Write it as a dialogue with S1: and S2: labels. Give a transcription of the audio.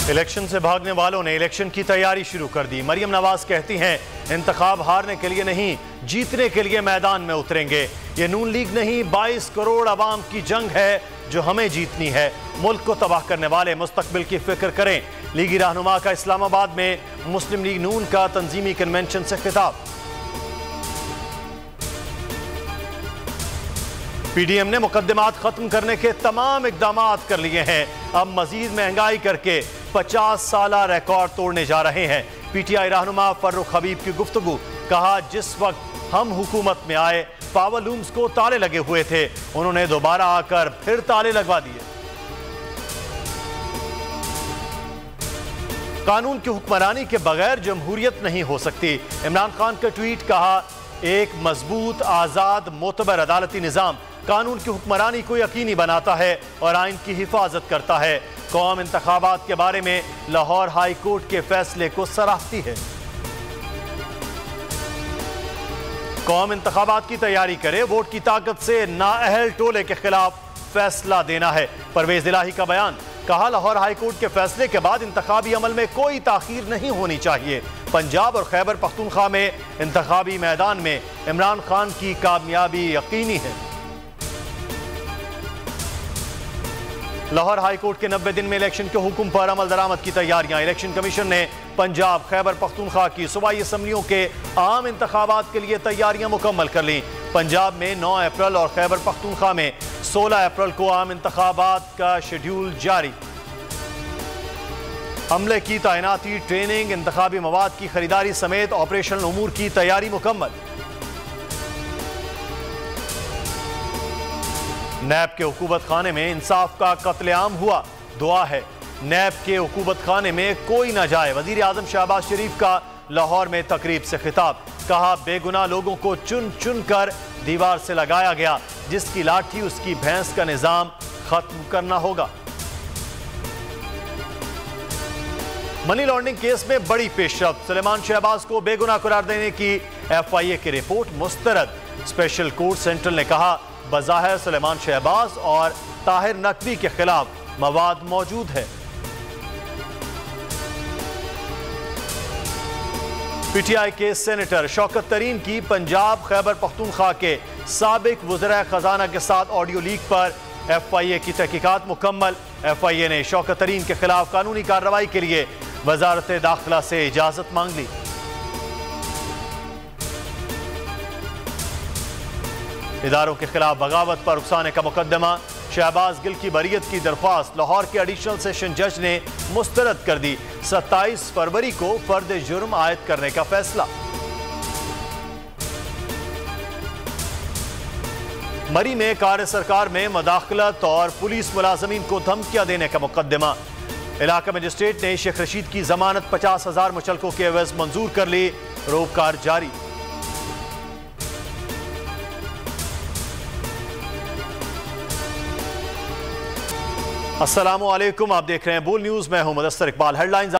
S1: Election से भागने वालों ने इलेक्शन की तैयारी शुरू कर दी। मरियम नवाज कहती हैं, इंतखाब हारने के लिए नहीं, जीतने के लिए मैदान में उतरेंगे। ये नून लीग नहीं, 22 करोड़ आवाम की जंग है जो हमें जीतनी है। मुल्क को तबाह करने वाले मुस्तकबिल की फिक्र करें। लीगी रहनुमा का इस्लामाबाद में मुस्लिम लीग नून का तंजीमी कन्वेंशन से खिताब। पीडीएम ने मुकदमात खत्म करने के तमाम इकदाम कर लिए हैं। अब मजीद महंगाई करके 50 साला रिकॉर्ड तोड़ने जा रहे हैं। पीटीआई रहनुमा फर्रुख हबीब की गुफ्तगू, कहा जिस वक्त हम हुकूमत में आए पावर लूम्स को ताले लगे हुए थे, उन्होंने दोबारा आकर फिर ताले लगवा दिए। कानून की हुक्मरानी के बगैर जमहूरियत नहीं हो सकती। इमरान खान का ट्वीट, कहा एक मजबूत आजाद मोतबर अदालती निजाम कानून की हुक्मरानी को यकीनी बनाता है और आइन की हिफाजत करता है। कौम इंतखाबात के बारे में लाहौर हाई कोर्ट के फैसले को सराहती है। कौम इंतखाबात की तैयारी करे, वोट की ताकत से नाअहल टोले के खिलाफ फैसला देना है। परवेज इलाही का बयान, कहा लाहौर हाई कोर्ट के फैसले के बाद इंतखाबी अमल में कोई ताखीर नहीं होनी चाहिए। पंजाब और खैबर पख्तूनख्वा में इंतखाबी मैदान में इमरान खान की कामयाबी यकीनी है। लाहौर हाई कोर्ट के 90 दिन में इलेक्शन के हुक्म पर अमल दरामद की तैयारियां। इलेक्शन कमीशन ने पंजाब, खैबर पख्तूनख्वा की सूबाई असम्बलियों के आम इंतखाबात के लिए तैयारियां मुकम्मल कर ली। पंजाब में 9 अप्रैल और खैबर पख्तूनख्वा में 16 अप्रैल को आम इंतखाबात का शेड्यूल जारी। अमले की तैनाती, ट्रेनिंग, इंतखाबी मवाद की खरीदारी समेत ऑपरेशनल उमूर की तैयारी मुकम्मल। नैब के हुकूमत खाने में इंसाफ का कत्लेआम हुआ, दुआ है नैब के हुकूमत खाने में कोई ना जाए। वजीर आजम शहबाज शरीफ का लाहौर में तकरीब से खिताब, कहा बेगुनाह लोगों को चुन चुन कर दीवार से लगाया गया, जिसकी लाठी उसकी भैंस का निजाम खत्म करना होगा। मनी लॉन्ड्रिंग केस में बड़ी पेशरफ्त, सुलेमान शहबाज को बेगुनाह करार देने की FIA की रिपोर्ट मुस्तरद। स्पेशल कोर्ट सेंट्रल ने कहा बज़ाहिर सुलेमान शहबाज और ताहिर नकवी के खिलाफ मवाद मौजूद है। पीटीआई के सेनेटर शौकत तरीन की पंजाब खैबर पख्तूनख्वा के साबिक वज़ीर खजाना के साथ ऑडियो लीक पर FIA की तहकीकात मुकम्मल। FIA ने शौकत तरीन के खिलाफ कानूनी कार्रवाई के लिए वजारत दाखिला से इजाजत मांग ली। इदारों के खिलाफ बगावत पर उकसाने का मुकदमा, शहबाज गिल की बरीयत की दरख्वास्त लाहौर के एडिशनल सेशन जज ने मुस्तरद कर दी। 27 फरवरी को फर्द जुर्म आयद करने का फैसला। मरी में कार्य सरकार में मदाखलत और पुलिस मुलाजमीन को धमकियां देने का मुकदमा। इलाका मजिस्ट्रेट ने शेख रशीद की जमानत 50,000 मुचलकों के एवज मंजूर कर ली, रोककार जारी। अस्सलामुअलैकुम, आप देख रहे हैं बोल न्यूज, मैं हूं मुदस्सर इकबाल। हेडलाइंस